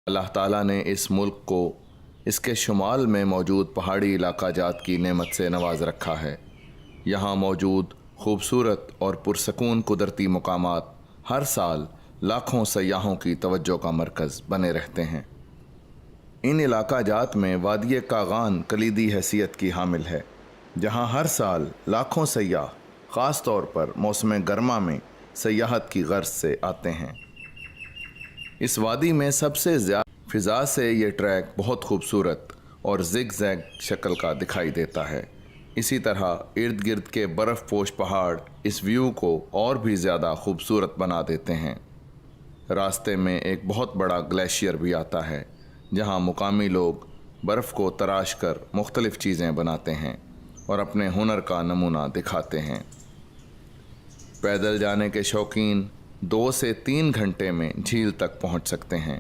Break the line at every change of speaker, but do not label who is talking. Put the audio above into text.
اللہ تعالیٰ نے اس ملک کو اس کے شمال میں موجود پہاڑی علاقہ جات کی نعمت سے نواز رکھا ہے۔ یہاں موجود خوبصورت اور پرسکون قدرتی مقامات ہر سال لاکھوں سیاحوں کی توجہ کا مرکز بنے رہتے ہیں۔ ان علاقہ جات میں وادی کاغان کلیدی حیثیت کی حامل ہے، جہاں ہر سال لاکھوں سیاح خاص طور پر موسم گرما میں سیاحت کی غرض سے آتے ہیں۔ اس وادی میں سب سے زیادہ فضا سے یہ ٹریک بہت خوبصورت اور زگ زیگ شکل کا دکھائی دیتا ہے۔ اسی طرح ارد گرد کے برف پوش پہاڑ اس ویو کو اور بھی زیادہ خوبصورت بنا دیتے ہیں۔ راستے میں ایک بہت بڑا گلیشیئر بھی آتا ہے، جہاں مقامی لوگ برف کو تراش کر مختلف چیزیں بناتے ہیں اور اپنے ہنر کا نمونہ دکھاتے ہیں۔ پیدل جانے کے شوقین 2 سے 3 گھنٹے میں جھیل تک پہنچ سکتے ہیں۔